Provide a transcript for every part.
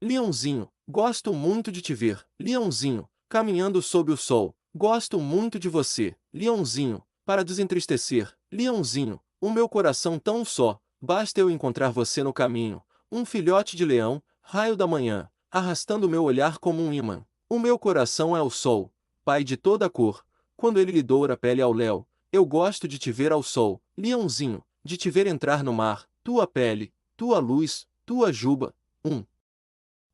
Leãozinho, gosto muito de te ver. Leãozinho, caminhando sob o sol. Gosto muito de você. Leãozinho, para desentristecer. Leãozinho, o meu coração tão só. Basta eu encontrar você no caminho. Um filhote de leão, raio da manhã, arrastando meu olhar como um imã. O meu coração é o sol, pai de toda cor. Quando ele lhe doura a pele ao léu, eu gosto de te ver ao sol. Leãozinho, de te ver entrar no mar. Tua pele, tua luz, tua juba.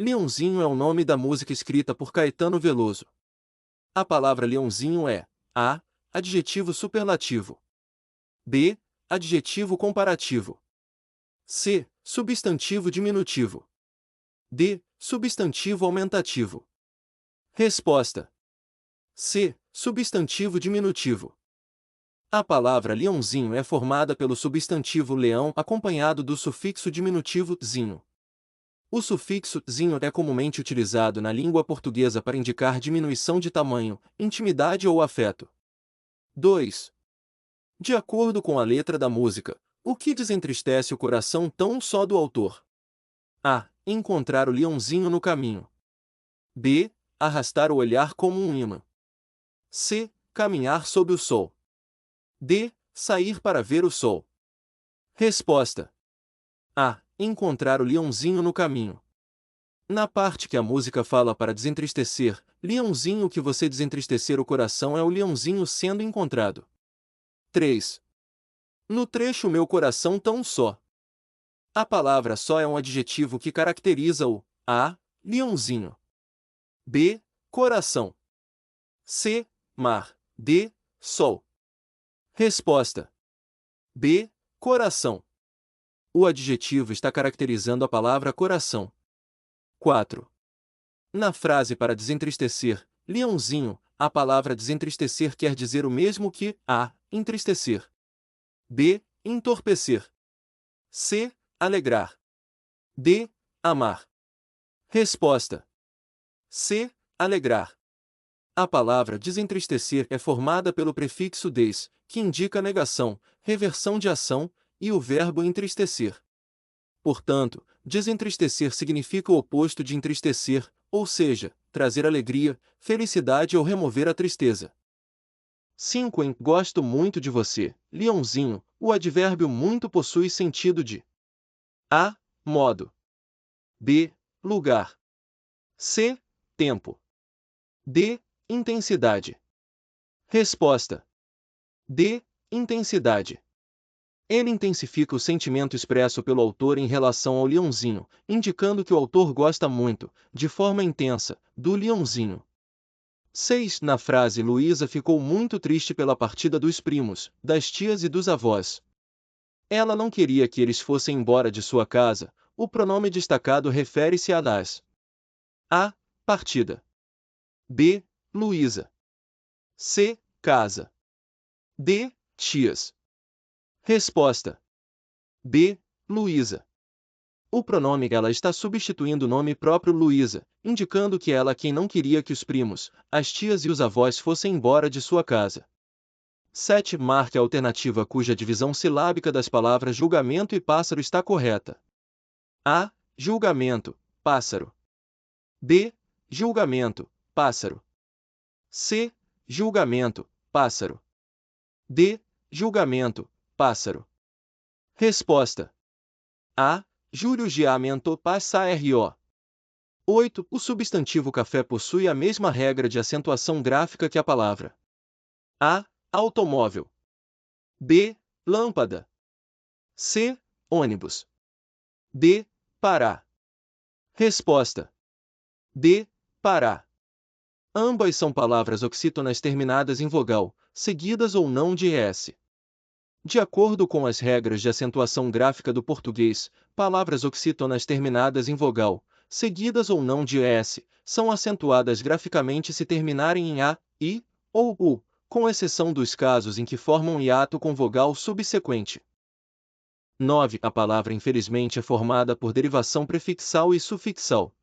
Leãozinho é o nome da música escrita por Caetano Veloso. A palavra leãozinho é A. Adjetivo superlativo. B. Adjetivo comparativo. C. Substantivo diminutivo. D. Substantivo aumentativo. Resposta: C. Substantivo diminutivo. A palavra leãozinho é formada pelo substantivo leão acompanhado do sufixo diminutivo zinho. O sufixo zinho é comumente utilizado na língua portuguesa para indicar diminuição de tamanho, intimidade ou afeto. 2. De acordo com a letra da música, o que desentristece o coração tão só do autor? A. Encontrar o leãozinho no caminho. B. Arrastar o olhar como um imã. C. Caminhar sob o sol. D. Sair para ver o sol. Resposta: A. Encontrar o leãozinho no caminho. Na parte que a música fala para desentristecer, leãozinho que você desentristecer o coração é o leãozinho sendo encontrado. 3. No trecho meu coração tão só. A palavra só é um adjetivo que caracteriza o A. Leãozinho. B. Coração. C. Mar. D. Sol. Resposta: B. Coração. O adjetivo está caracterizando a palavra coração. 4. Na frase para desentristecer, leãozinho, a palavra desentristecer quer dizer o mesmo que A. Entristecer. B. Entorpecer. C. Alegrar. D. Amar. Resposta: C. Alegrar. A palavra desentristecer é formada pelo prefixo des, que indica negação, reversão de ação, e o verbo entristecer. Portanto, desentristecer significa o oposto de entristecer, ou seja, trazer alegria, felicidade ou remover a tristeza. 5. Gosto muito de você, leãozinho, o advérbio muito possui sentido de A. Modo. B. Lugar. C. Tempo. D. Intensidade. Resposta: D. Intensidade. Ele intensifica o sentimento expresso pelo autor em relação ao leãozinho, indicando que o autor gosta muito, de forma intensa, do leãozinho. 6. Na frase Luísa ficou muito triste pela partida dos primos, das tias e dos avós. Ela não queria que eles fossem embora de sua casa. O pronome destacado refere-se a das. A. Partida. B. Luísa. C. Casa. D. Tias. Resposta: B. Luísa. O pronome ela está substituindo o nome próprio Luísa, indicando que ela quem não queria que os primos, as tias e os avós fossem embora de sua casa. 7. Marque a alternativa cuja divisão silábica das palavras julgamento e pássaro está correta. A. Julgamento, pássaro. B. Julgamento, pássaro. C. Julgamento, pássaro. D. Julgamento, pássaro. Resposta: A. Julgamento, pássaro. 8. O substantivo café possui a mesma regra de acentuação gráfica que a palavra. A. Automóvel. B. Lâmpada. C. Ônibus. D. Pará. Resposta: D. Pará. Ambas são palavras oxítonas terminadas em vogal, seguidas ou não de ES. De acordo com as regras de acentuação gráfica do português, palavras oxítonas terminadas em vogal, seguidas ou não de ES, são acentuadas graficamente se terminarem em A, I ou U, com exceção dos casos em que formam hiato com vogal subsequente. 9. A palavra infelizmente é formada por derivação prefixal e sufixal.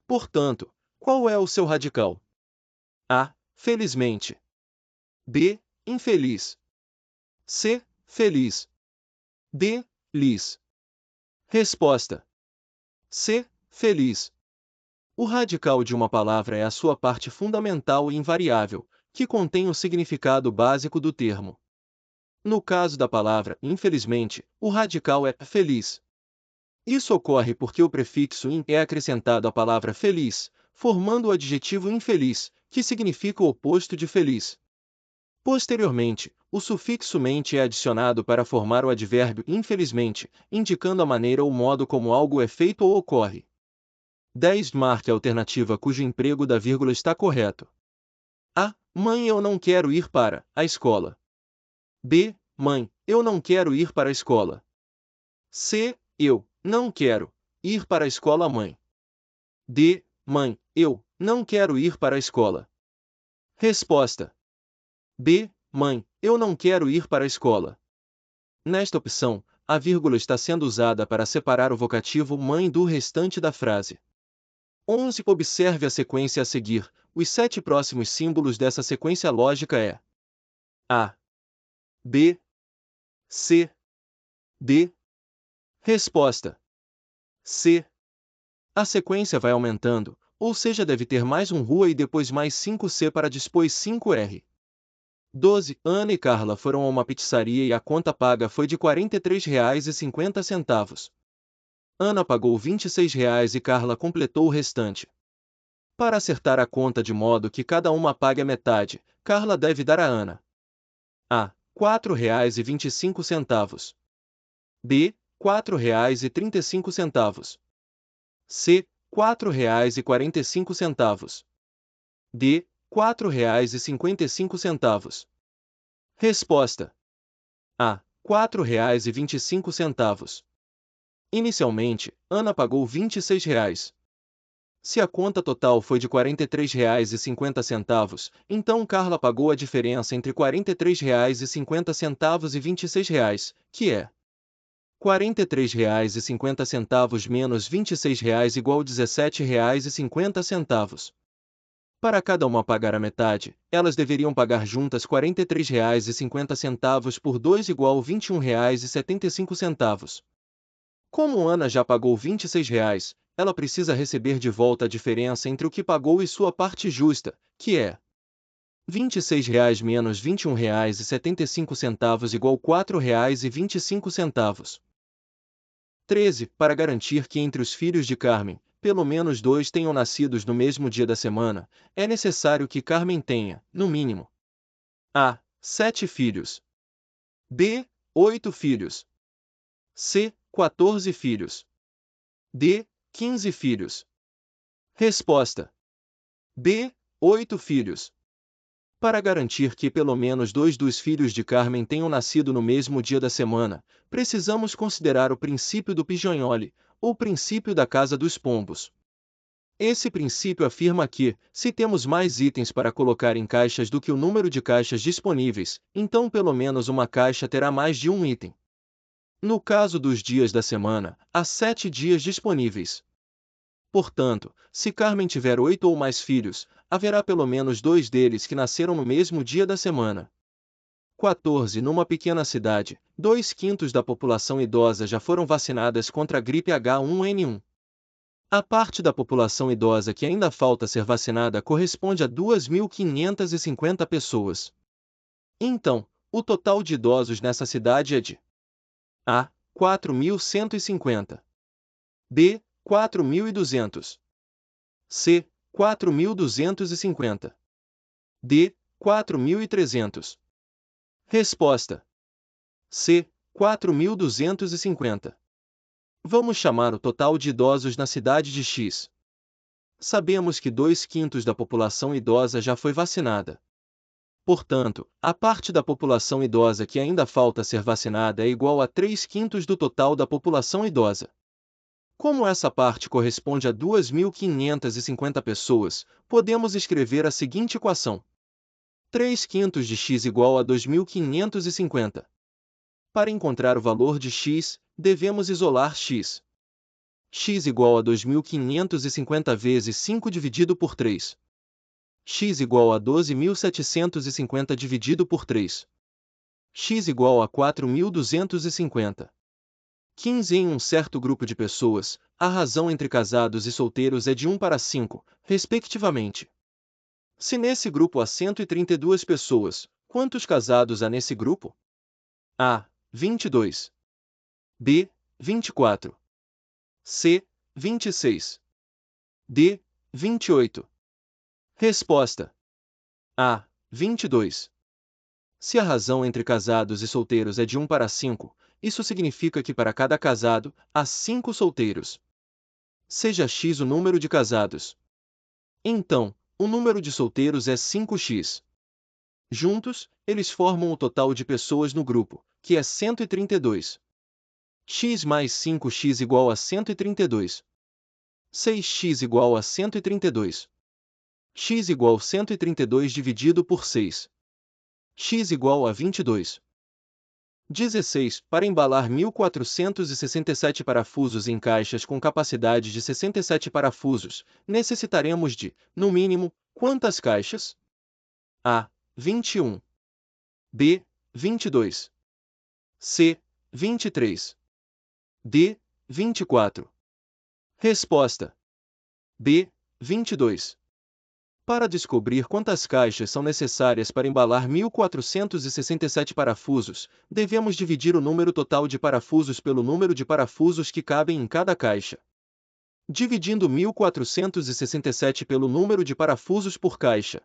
Portanto, qual é o seu radical? A. Felizmente. B. Infeliz. C. Feliz. D. Lis. Resposta: C. Feliz. O radical de uma palavra é a sua parte fundamental e invariável, que contém o significado básico do termo. No caso da palavra, infelizmente, o radical é feliz. Isso ocorre porque o prefixo in é acrescentado à palavra feliz, formando o adjetivo infeliz, que significa o oposto de feliz. Posteriormente, o sufixo mente é adicionado para formar o advérbio infelizmente, indicando a maneira ou modo como algo é feito ou ocorre. 10. Marque a alternativa cujo emprego da vírgula está correto. A. Mãe, eu não quero ir para a escola. B. Mãe, eu não quero ir para a escola. C. Eu não quero ir para a escola, mãe. D. Mãe, eu não quero ir para a escola. Resposta: B. Mãe, eu não quero ir para a escola. Nesta opção, a vírgula está sendo usada para separar o vocativo mãe do restante da frase. 11. Observe a sequência a seguir. Os 7 próximos símbolos dessa sequência lógica é A, B, C, D. Resposta: C. A sequência vai aumentando, ou seja, deve ter mais um rua e depois mais 5C para depois 5R. 12. Ana e Carla foram a uma pizzaria e a conta paga foi de R$ 43,50. Ana pagou R$ 26 e Carla completou o restante. Para acertar a conta de modo que cada uma pague a metade, Carla deve dar a Ana A. R$ 4,25. B. R$ 4,35. C. R$ 4,45. D. R$ 4,55. Resposta: A. R$ 4,25. Inicialmente, Ana pagou R$ 26. Se a conta total foi de R$ 43,50, então Carla pagou a diferença entre R$ 43,50 e R$ 26, que é R$ 43,50 menos R$ 26 igual a R$ 17,50. Para cada uma pagar a metade, elas deveriam pagar juntas R$ 43,50 por 2 igual a R$ 21,75. Como Ana já pagou R$ 26, ela precisa receber de volta a diferença entre o que pagou e sua parte justa, que é R$ 26 menos R$ 21,75 igual a R$ 4,25. 13. Para garantir que entre os filhos de Carmen, pelo menos 2 tenham nascidos no mesmo dia da semana, é necessário que Carmen tenha, no mínimo, A. 7 filhos. B. 8 filhos. C. 14 filhos. D. 15 filhos. Resposta: B. 8 filhos. Para garantir que pelo menos 2 dos filhos de Carmen tenham nascido no mesmo dia da semana, precisamos considerar o princípio do Pigeonhole, ou princípio da casa dos pombos. Esse princípio afirma que, se temos mais itens para colocar em caixas do que o número de caixas disponíveis, então pelo menos uma caixa terá mais de um item. No caso dos dias da semana, há 7 dias disponíveis. Portanto, se Carmen tiver 8 ou mais filhos, haverá pelo menos 2 deles que nasceram no mesmo dia da semana. 14. Numa pequena cidade, 2/5 da população idosa já foram vacinadas contra a gripe H1N1. A parte da população idosa que ainda falta ser vacinada corresponde a 2.550 pessoas. Então, o total de idosos nessa cidade é de A. 4.150. B. 4.200. C. 4.250. D. 4.300. Resposta: C. 4.250. Vamos chamar o total de idosos na cidade de X. Sabemos que 2/5 da população idosa já foi vacinada. Portanto, a parte da população idosa que ainda falta ser vacinada é igual a 3/5 do total da população idosa. Como essa parte corresponde a 2.550 pessoas, podemos escrever a seguinte equação: 3/5 de x igual a 2.550. Para encontrar o valor de x, devemos isolar x. X igual a 2.550 vezes 5 dividido por 3. X igual a 12.750 dividido por 3. X igual a 4.250. 15 em um certo grupo de pessoas, a razão entre casados e solteiros é de 1 para 5, respectivamente. Se nesse grupo há 132 pessoas, quantos casados há nesse grupo? A. 22. B. 24. C. 26. D. 28. Resposta: A. 22. Se a razão entre casados e solteiros é de 1 para 5, isso significa que para cada casado, há 5 solteiros. Seja x o número de casados. Então, o número de solteiros é 5x. Juntos, eles formam o total de pessoas no grupo, que é 132. X mais 5x igual a 132. 6x igual a 132. X igual a 132 dividido por 6. X igual a 22. 16. Para embalar 1467 parafusos em caixas com capacidade de 67 parafusos, necessitaremos de, no mínimo, quantas caixas? A. 21. B. 22. C. 23. D. 24. Resposta: B. 22. Para descobrir quantas caixas são necessárias para embalar 1467 parafusos, devemos dividir o número total de parafusos pelo número de parafusos que cabem em cada caixa. Dividindo 1467 pelo número de parafusos por caixa.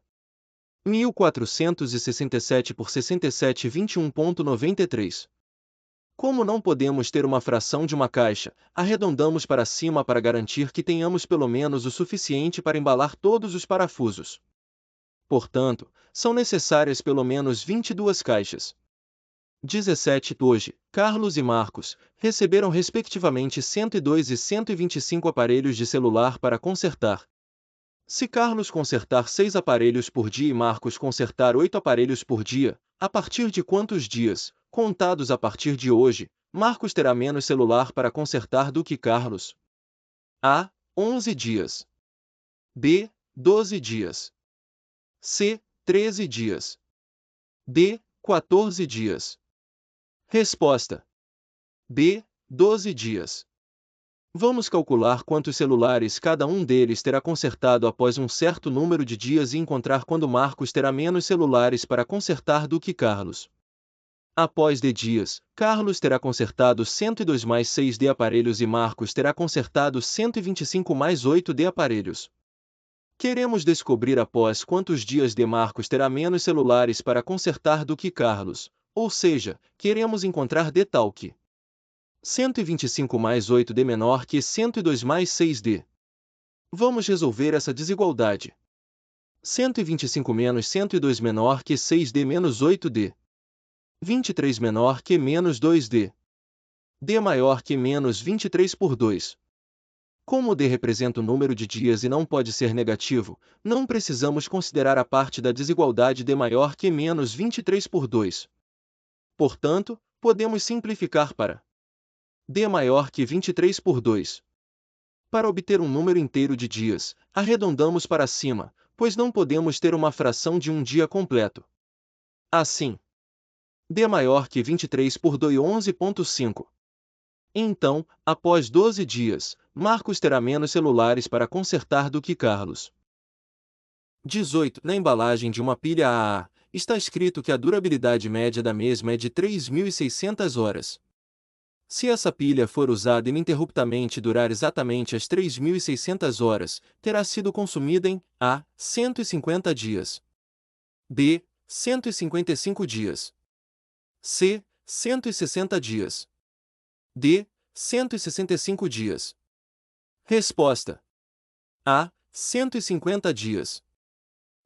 1467 por 67 21,93. Como não podemos ter uma fração de uma caixa, arredondamos para cima para garantir que tenhamos pelo menos o suficiente para embalar todos os parafusos. Portanto, são necessárias pelo menos 22 caixas. 17. Hoje, Carlos e Marcos receberam respectivamente 102 e 125 aparelhos de celular para consertar. Se Carlos consertar 6 aparelhos por dia e Marcos consertar 8 aparelhos por dia, a partir de quantos dias, contados a partir de hoje, Marcos terá menos celular para consertar do que Carlos? A. 11 dias. B. 12 dias. C. 13 dias. D. 14 dias. Resposta: B. 12 dias. Vamos calcular quantos celulares cada um deles terá consertado após um certo número de dias e encontrar quando Marcos terá menos celulares para consertar do que Carlos. Após D dias, Carlos terá consertado 102 mais 6 de aparelhos e Marcos terá consertado 125 mais 8 de aparelhos. Queremos descobrir após quantos dias de Marcos terá menos celulares para consertar do que Carlos, ou seja, queremos encontrar D tal que 125 mais 8D menor que 102 mais 6D. Vamos resolver essa desigualdade. 125 menos 102 menor que 6D menos 8D. 23 menor que menos 2D. D maior que menos 23 por 2. Como D representa o número de dias e não pode ser negativo, não precisamos considerar a parte da desigualdade D maior que menos 23 por 2. Portanto, podemos simplificar para D maior que 23 por 2. Para obter um número inteiro de dias, arredondamos para cima, pois não podemos ter uma fração de um dia completo. Assim, D maior que 23 por 2 11,5. Então, após 12 dias, Marcos terá menos celulares para consertar do que Carlos. 18. Na embalagem de uma pilha AA, está escrito que a durabilidade média da mesma é de 3.600 horas. Se essa pilha for usada ininterruptamente e durar exatamente as 3.600 horas, terá sido consumida em A. 150 dias. B. 155 dias. C. 160 dias. D. 165 dias. Resposta: A. 150 dias.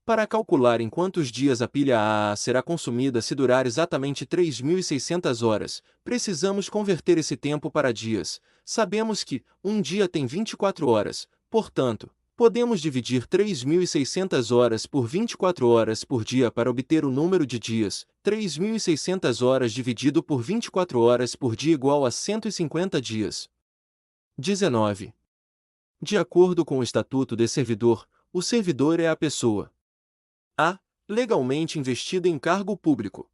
Para calcular em quantos dias a pilha AA será consumida se durar exatamente 3.600 horas, precisamos converter esse tempo para dias. Sabemos que um dia tem 24 horas, portanto, podemos dividir 3.600 horas por 24 horas por dia para obter o número de dias. 3.600 horas dividido por 24 horas por dia igual a 150 dias. 19. De acordo com o Estatuto de Servidor, o servidor é a pessoa a. Legalmente investida em cargo público,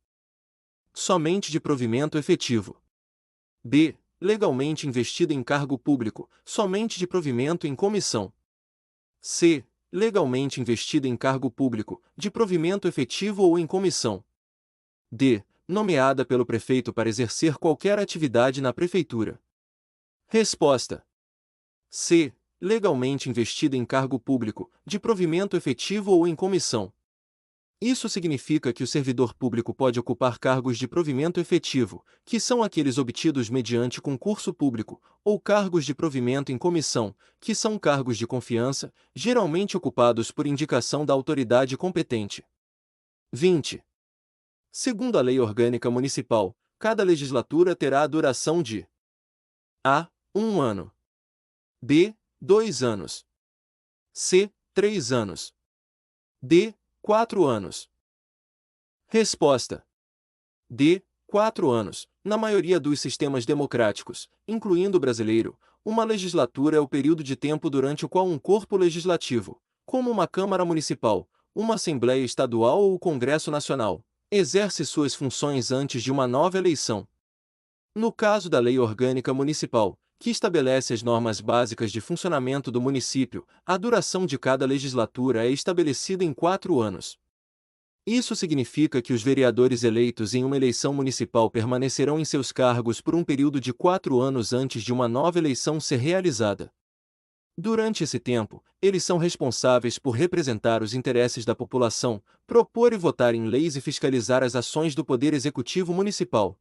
somente de provimento efetivo. B. legalmente investida em cargo público, somente de provimento em comissão. C. Legalmente investida em cargo público, de provimento efetivo ou em comissão. D. Nomeada pelo prefeito para exercer qualquer atividade na prefeitura. Resposta: C. Legalmente investida em cargo público, de provimento efetivo ou em comissão. Isso significa que o servidor público pode ocupar cargos de provimento efetivo, que são aqueles obtidos mediante concurso público, ou cargos de provimento em comissão, que são cargos de confiança, geralmente ocupados por indicação da autoridade competente. 20. Segundo a Lei Orgânica Municipal, cada legislatura terá a duração de A. 1 ano. B. 2 anos. C. 3 anos. D. 4 anos. Resposta: D. 4 anos. Na maioria dos sistemas democráticos, incluindo o brasileiro, uma legislatura é o período de tempo durante o qual um corpo legislativo, como uma Câmara Municipal, uma Assembleia Estadual ou o Congresso Nacional, exerce suas funções antes de uma nova eleição. No caso da Lei Orgânica Municipal, que estabelece as normas básicas de funcionamento do município, a duração de cada legislatura é estabelecida em 4 anos. Isso significa que os vereadores eleitos em uma eleição municipal permanecerão em seus cargos por um período de 4 anos antes de uma nova eleição ser realizada. Durante esse tempo, eles são responsáveis por representar os interesses da população, propor e votar em leis e fiscalizar as ações do Poder Executivo Municipal.